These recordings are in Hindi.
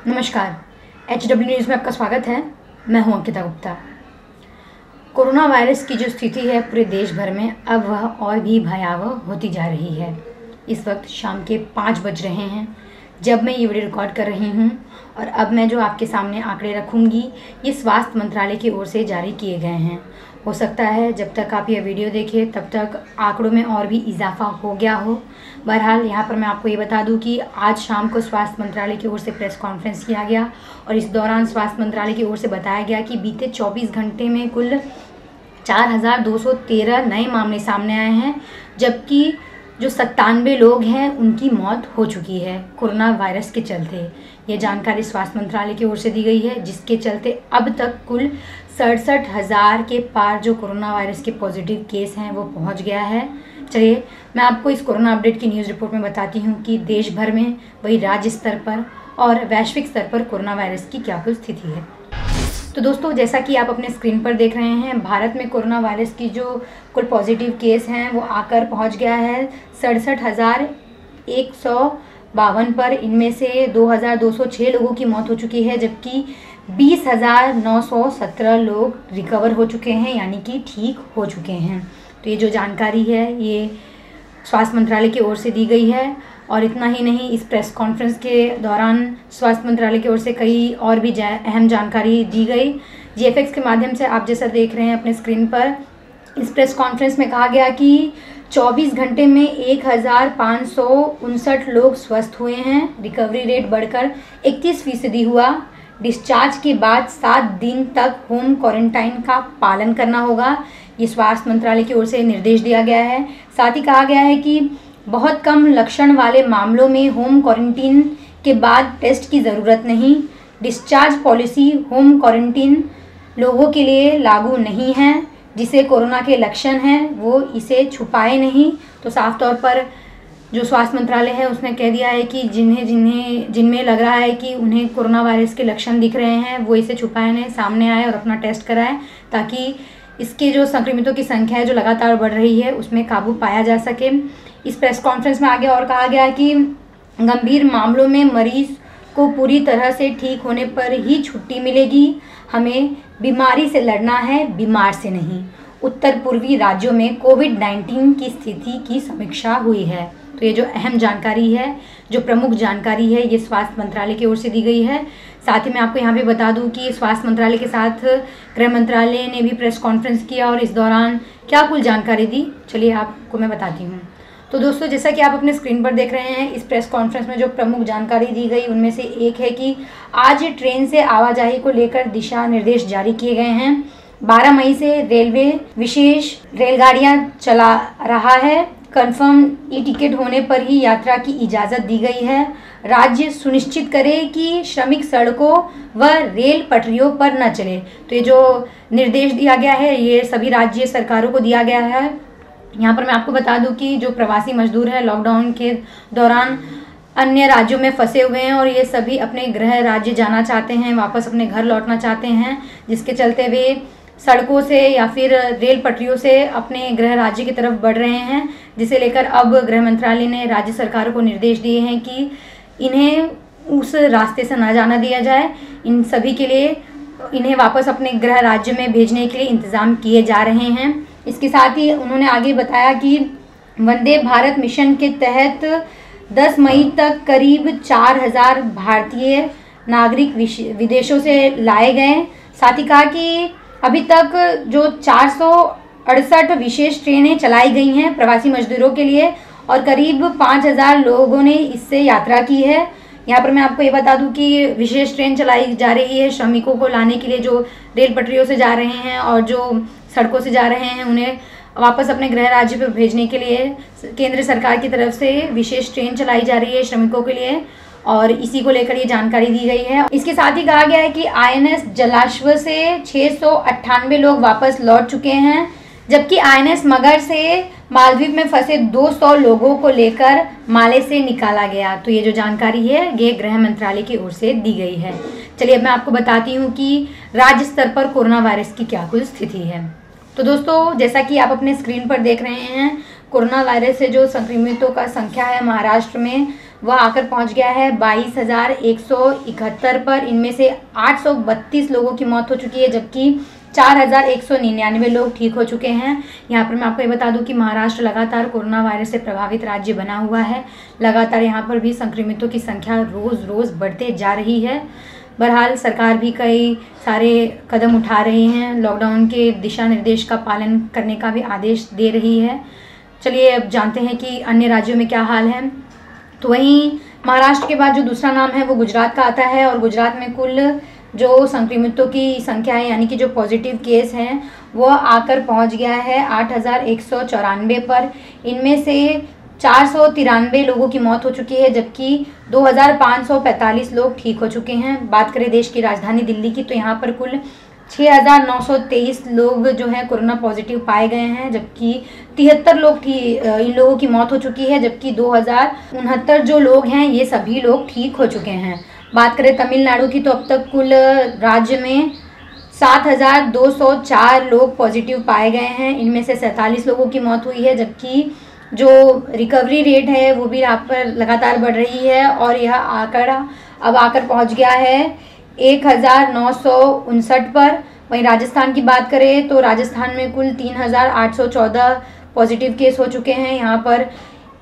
नमस्कार, HW न्यूज़ में आपका स्वागत है। मैं हूं अंकिता गुप्ता। कोरोना वायरस की जो स्थिति है पूरे देश भर में, अब वह और भी भयावह होती जा रही है। इस वक्त शाम के 5 बज रहे हैं जब मैं ये वीडियो रिकॉर्ड कर रही हूं, और अब मैं जो आपके सामने आंकड़े रखूंगी ये स्वास्थ्य मंत्रालय की ओर से जारी किए गए हैं। हो सकता है जब तक आप यह वीडियो देखें तब तक आंकड़ों में और भी इजाफा हो गया हो। बहरहाल यहाँ पर मैं आपको ये बता दूं कि आज शाम को स्वास्थ्य मंत्रालय की ओर से प्रेस कॉन्फ्रेंस किया गया, और इस दौरान स्वास्थ्य मंत्रालय की ओर से बताया गया कि बीते 24 घंटे में कुल 4213 नए मामले सामने आए हैं, जबकि जो 97 लोग हैं उनकी मौत हो चुकी है कोरोना वायरस के चलते। ये जानकारी स्वास्थ्य मंत्रालय की ओर से दी गई है, जिसके चलते अब तक कुल 67,000 के पार जो कोरोना वायरस के पॉजिटिव केस हैं वो पहुंच गया है। चलिए मैं आपको इस कोरोना अपडेट की न्यूज़ रिपोर्ट में बताती हूं कि देश भर में, वही राज्य स्तर पर और वैश्विक स्तर पर कोरोना वायरस की क्या कुल स्थिति है। तो दोस्तों, जैसा कि आप अपने स्क्रीन पर देख रहे हैं, भारत में कोरोना वायरस की जो कुल पॉजिटिव केस हैं वो आकर पहुंच गया है 67,152 पर। इनमें से 2,206 लोगों की मौत हो चुकी है, जबकि 20,917 लोग रिकवर हो चुके हैं, यानी कि ठीक हो चुके हैं। तो ये जो जानकारी है ये स्वास्थ्य मंत्रालय की ओर से दी गई है। और इतना ही नहीं, इस प्रेस कॉन्फ्रेंस के दौरान स्वास्थ्य मंत्रालय की ओर से कई और भी अहम जानकारी दी गई। GFX के माध्यम से आप जैसा देख रहे हैं अपने स्क्रीन पर, इस प्रेस कॉन्फ्रेंस में कहा गया कि 24 घंटे में 1,559 लोग स्वस्थ हुए हैं। रिकवरी रेट बढ़कर 31% हुआ। डिस्चार्ज के बाद 7 दिन तक होम क्वारंटाइन का पालन करना होगा, ये स्वास्थ्य मंत्रालय की ओर से निर्देश दिया गया है। साथ ही कहा गया है कि बहुत कम लक्षण वाले मामलों में होम क्वारंटीन के बाद टेस्ट की ज़रूरत नहीं। डिस्चार्ज पॉलिसी होम क्वारंटीन लोगों के लिए लागू नहीं है। जिसे कोरोना के लक्षण हैं वो इसे छुपाए नहीं। तो साफ तौर पर जो स्वास्थ्य मंत्रालय है उसने कह दिया है कि जिनमें लग रहा है कि उन्हें कोरोना वायरस के लक्षण दिख रहे हैं वो इसे छुपाए नहीं, सामने आए और अपना टेस्ट कराएं, ताकि इसके जो संक्रमितों की संख्या है जो लगातार बढ़ रही है उसमें काबू पाया जा सके। इस प्रेस कॉन्फ्रेंस में आगे और कहा गया कि गंभीर मामलों में मरीज को पूरी तरह से ठीक होने पर ही छुट्टी मिलेगी। हमें बीमारी से लड़ना है, बीमार से नहीं। उत्तर पूर्वी राज्यों में कोविड-19 की स्थिति की समीक्षा हुई है। तो ये जो अहम जानकारी है, जो प्रमुख जानकारी है, ये स्वास्थ्य मंत्रालय की ओर से दी गई है। साथ ही मैं आपको यहाँ पे बता दूँ कि स्वास्थ्य मंत्रालय के साथ गृह मंत्रालय ने भी प्रेस कॉन्फ्रेंस किया, और इस दौरान क्या कुल जानकारी दी, चलिए आपको मैं बताती हूँ। तो दोस्तों, जैसा कि आप अपने स्क्रीन पर देख रहे हैं, इस प्रेस कॉन्फ्रेंस में जो प्रमुख जानकारी दी गई उनमें से एक है कि आज ट्रेन से आवाजाही को लेकर दिशा निर्देश जारी किए गए हैं। 12 मई से रेलवे विशेष रेलगाड़ियां चला रहा है। कंफर्म टिकट होने पर ही यात्रा की इजाज़त दी गई है। राज्य सुनिश्चित करे कि श्रमिक सड़कों व रेल पटरियों पर न चले। तो ये जो निर्देश दिया गया है ये सभी राज्य सरकारों को दिया गया है। यहाँ पर मैं आपको बता दूं कि जो प्रवासी मजदूर हैं लॉकडाउन के दौरान अन्य राज्यों में फंसे हुए हैं, और ये सभी अपने गृह राज्य जाना चाहते हैं, वापस अपने घर लौटना चाहते हैं, जिसके चलते वे सड़कों से या फिर रेल पटरियों से अपने गृह राज्य की तरफ बढ़ रहे हैं। जिसे लेकर अब गृह मंत्रालय ने राज्य सरकारों को निर्देश दिए हैं कि इन्हें उस रास्ते से ना जाना दिया जाए। इन सभी के लिए इन्हें वापस अपने गृह राज्य में भेजने के लिए इंतजाम किए जा रहे हैं। इसके साथ ही उन्होंने आगे बताया कि वंदे भारत मिशन के तहत 10 मई तक करीब 4,000 भारतीय नागरिक विदेशों से लाए गए। साथ ही कहा कि अभी तक जो 468 विशेष ट्रेनें चलाई गई हैं प्रवासी मजदूरों के लिए, और करीब 5,000 लोगों ने इससे यात्रा की है। यहाँ पर मैं आपको ये बता दूं कि विशेष ट्रेन चलाई जा रही है श्रमिकों को लाने के लिए, जो रेल पटरियों से जा रहे हैं और जो सड़कों से जा रहे हैं उन्हें वापस अपने गृह राज्य पर भेजने के लिए केंद्र सरकार की तरफ से विशेष ट्रेन चलाई जा रही है श्रमिकों के लिए, और इसी को लेकर ये जानकारी दी गई है। इसके साथ ही कहा गया है कि INS जलाश्व से 698 लोग वापस लौट चुके हैं, जबकि INS मगर से मालदीव में फंसे 200 लोगों को लेकर माले से निकाला गया। तो ये जो जानकारी है ये गृह मंत्रालय की ओर से दी गई है। चलिए अब मैं आपको बताती हूँ कि राज्य स्तर पर कोरोना वायरस की क्या कुल स्थिति है। तो दोस्तों, जैसा कि आप अपने स्क्रीन पर देख रहे हैं, कोरोना वायरस से जो संक्रमितों का संख्या है महाराष्ट्र में वह आकर पहुंच गया है 22,171 पर। इनमें से 832 लोगों की मौत हो चुकी है, जबकि 4,199 लोग ठीक हो चुके हैं। यहाँ पर मैं आपको ये बता दूं कि महाराष्ट्र लगातार कोरोना वायरस से प्रभावित राज्य बना हुआ है। लगातार यहाँ पर भी संक्रमितों की संख्या रोज़ रोज़ बढ़ते जा रही है। बहरहाल सरकार भी कई सारे कदम उठा रही हैं, लॉकडाउन के दिशा निर्देश का पालन करने का भी आदेश दे रही है। चलिए अब जानते हैं कि अन्य राज्यों में क्या हाल है। तो वहीं महाराष्ट्र के बाद जो दूसरा नाम है वो गुजरात का आता है, और गुजरात में कुल जो संक्रमितों की संख्या है यानी कि जो पॉजिटिव केस हैं वो आकर पहुंच गया है 8,194 पर। इनमें से 493 लोगों की मौत हो चुकी है, जबकि 2,545 लोग ठीक हो चुके हैं। बात करें देश की राजधानी दिल्ली की, तो यहाँ पर कुल 6,923 लोग जो हैं कोरोना पॉजिटिव पाए गए हैं, जबकि 73 लोग इन लोगों की मौत हो चुकी है, जबकि 2,069 जो लोग हैं ये सभी लोग ठीक हो चुके हैं। बात करें तमिलनाडु की, तो अब तक कुल राज्य में 7,204 लोग पॉजिटिव पाए गए हैं। इनमें से 47 लोगों की मौत हुई है, जबकि जो रिकवरी रेट है वो भी यहाँ पर लगातार बढ़ रही है, और यह आंकड़ा अब आकर पहुँच गया है 1,959 पर। वहीं राजस्थान की बात करें तो राजस्थान में कुल 3,814 पॉजिटिव केस हो चुके हैं। यहाँ पर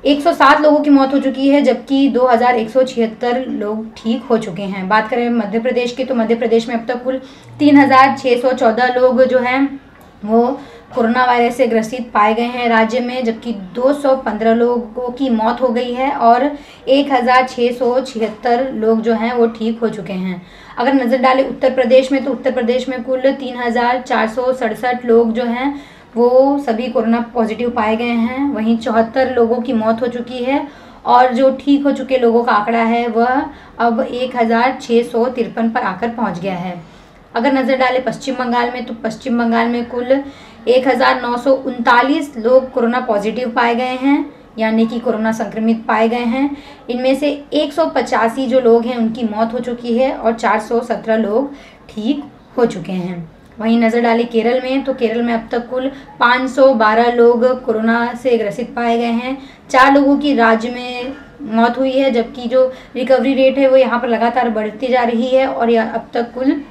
107 लोगों की मौत हो चुकी है, जबकि 2,176 लोग ठीक हो चुके हैं। बात करें मध्य प्रदेश की, तो मध्य प्रदेश में अब तक कुल 3,614 लोग जो हैं वो कोरोना वायरस से ग्रसित पाए गए हैं राज्य में, जबकि 215 लोगों की मौत हो गई है और 1,676 लोग जो हैं वो ठीक हो चुके हैं। अगर नज़र डालें उत्तर प्रदेश में, तो उत्तर प्रदेश में कुल 3,467 लोग जो हैं वो सभी कोरोना पॉजिटिव पाए गए हैं। वहीं 74 लोगों की मौत हो चुकी है, और जो ठीक हो चुके लोगों का आंकड़ा है वह अब 1,653 पर आकर पहुंच गया है। अगर नज़र डालें पश्चिम बंगाल में, तो पश्चिम बंगाल में कुल 1,939 लोग कोरोना पॉजिटिव पाए गए हैं, यानी कि कोरोना संक्रमित पाए गए हैं। इनमें से 185 जो लोग हैं उनकी मौत हो चुकी है, और 417 लोग ठीक हो चुके हैं। वहीं नज़र डालें केरल में, तो केरल में अब तक कुल 512 लोग कोरोना से ग्रसित पाए गए हैं। 4 लोगों की राज्य में मौत हुई है, जबकि जो रिकवरी रेट है वो यहाँ पर लगातार बढ़ती जा रही है, और यह अब तक कुल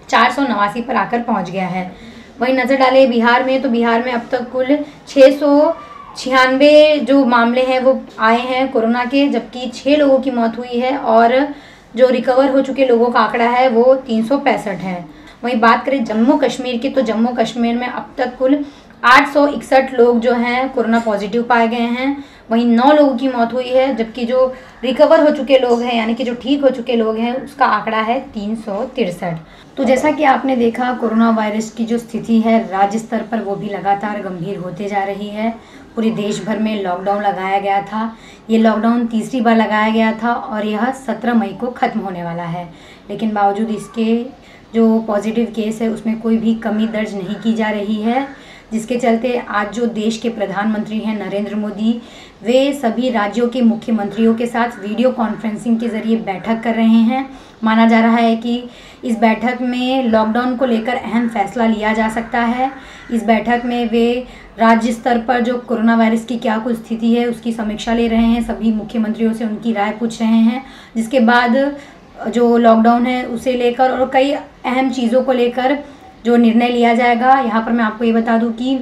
489 पर आकर पहुँच गया है। वहीं नज़र डालें बिहार में, तो बिहार में अब तक कुल 696 जो मामले हैं वो आए हैं कोरोना के, जबकि 6 लोगों की मौत हुई है, और जो रिकवर हो चुके लोगों का आंकड़ा है वो 365 है। वहीं बात करें जम्मू कश्मीर की, तो जम्मू कश्मीर में अब तक कुल 861 लोग जो हैं कोरोना पॉजिटिव पाए गए हैं। वहीं 9 लोगों की मौत हुई है, जबकि जो रिकवर हो चुके लोग हैं यानी कि जो ठीक हो चुके लोग हैं उसका आंकड़ा है 363। तो जैसा कि आपने देखा, कोरोना वायरस की जो स्थिति है राज्य स्तर पर वो भी लगातार गंभीर होते जा रही है। पूरे देश भर में लॉकडाउन लगाया गया था। ये लॉकडाउन तीसरी बार लगाया गया था, और यह 17 मई को ख़त्म होने वाला है। लेकिन बावजूद इसके जो पॉजिटिव केस है उसमें कोई भी कमी दर्ज नहीं की जा रही है, जिसके चलते आज जो देश के प्रधानमंत्री हैं नरेंद्र मोदी, वे सभी राज्यों के मुख्यमंत्रियों के साथ वीडियो कॉन्फ्रेंसिंग के ज़रिए बैठक कर रहे हैं। माना जा रहा है कि इस बैठक में लॉकडाउन को लेकर अहम फैसला लिया जा सकता है। इस बैठक में वे राज्य स्तर पर जो कोरोना वायरस की क्या कुछ स्थिति है उसकी समीक्षा ले रहे हैं, सभी मुख्यमंत्रियों से उनकी राय पूछ रहे हैं, जिसके बाद जो लॉकडाउन है उसे लेकर और कई अहम चीज़ों को लेकर जो निर्णय लिया जाएगा। यहाँ पर मैं आपको ये बता दूँ कि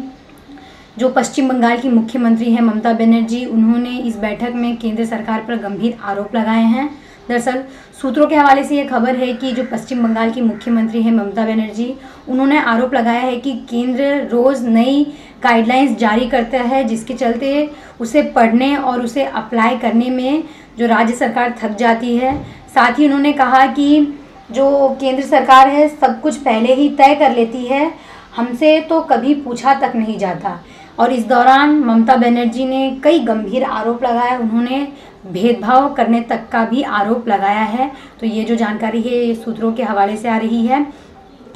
जो पश्चिम बंगाल की मुख्यमंत्री हैं ममता बनर्जी, उन्होंने इस बैठक में केंद्र सरकार पर गंभीर आरोप लगाए हैं। दरअसल सूत्रों के हवाले से ये खबर है कि जो पश्चिम बंगाल की मुख्यमंत्री हैं ममता बनर्जी, उन्होंने आरोप लगाया है कि केंद्र रोज़ नई गाइडलाइंस जारी करता है, जिसके चलते उसे पढ़ने और उसे अप्लाई करने में जो राज्य सरकार थक जाती है। साथ ही उन्होंने कहा कि जो केंद्र सरकार है सब कुछ पहले ही तय कर लेती है, हमसे तो कभी पूछा तक नहीं जाता। और इस दौरान ममता बनर्जी ने कई गंभीर आरोप लगाए, उन्होंने भेदभाव करने तक का भी आरोप लगाया है। तो ये जो जानकारी है ये सूत्रों के हवाले से आ रही है।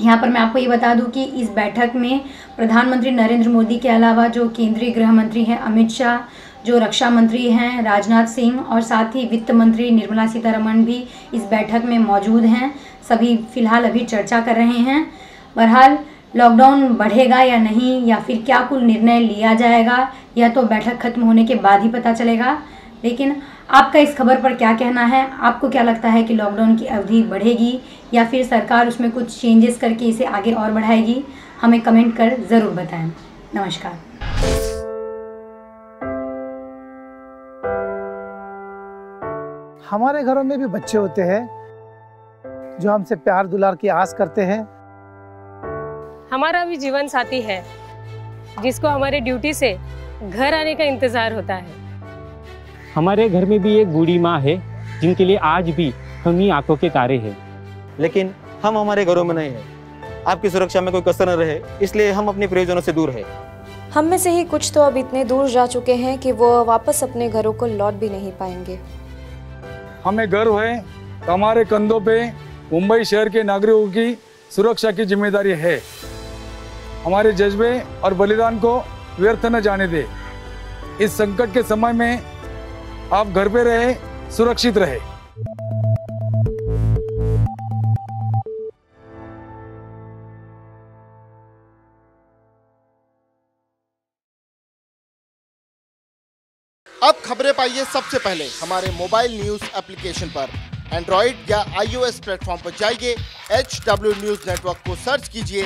यहाँ पर मैं आपको ये बता दूं कि इस बैठक में प्रधानमंत्री नरेंद्र मोदी के अलावा जो केंद्रीय गृह मंत्री हैं अमित शाह, जो रक्षा मंत्री हैं राजनाथ सिंह, और साथ ही वित्त मंत्री निर्मला सीतारमण भी इस बैठक में मौजूद हैं। सभी फिलहाल अभी चर्चा कर रहे हैं। बहरहाल लॉकडाउन बढ़ेगा या नहीं, या फिर क्या कुल निर्णय लिया जाएगा, यह तो बैठक खत्म होने के बाद ही पता चलेगा। लेकिन आपका इस खबर पर क्या कहना है? आपको क्या लगता है कि लॉकडाउन की अवधि बढ़ेगी या फिर सरकार उसमें कुछ चेंजेस करके इसे आगे और बढ़ाएगी? हमें कमेंट कर ज़रूर बताएं। नमस्कार। हमारे घरों में भी बच्चे होते हैं जो हमसे प्यार दुलार की आस करते हैं। हमारा भी जीवन साथी है जिसको हमारे ड्यूटी से घर आने का इंतजार होता है। हमारे घर में भी एक बूढ़ी माँ है जिनके लिए आज भी हम ही आंखों के तारे हैं। लेकिन हम हमारे घरों में नहीं है। आपकी सुरक्षा में कोई कसर न रहे, इसलिए हम अपने प्रियजनों से दूर है। हम में से ही कुछ तो अब इतने दूर जा चुके हैं कि वो वापस अपने घरों को लौट भी नहीं पाएंगे। हमें गर्व है कि हमारे कंधों पे मुंबई शहर के नागरिकों की सुरक्षा की जिम्मेदारी है। हमारे जज्बे और बलिदान को व्यर्थ न जाने दे। इस संकट के समय में आप घर पे रहे, सुरक्षित रहे। अब खबरें पाइए सबसे पहले हमारे मोबाइल न्यूज एप्लीकेशन पर। एंड्रॉइड या iOS प्लेटफॉर्म पर जाइए, HW न्यूज नेटवर्क को सर्च कीजिए,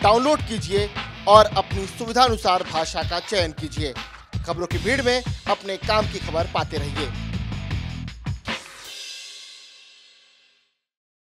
डाउनलोड कीजिए और अपनी सुविधानुसार भाषा का चयन कीजिए। खबरों की भीड़ में अपने काम की खबर पाते रहिए।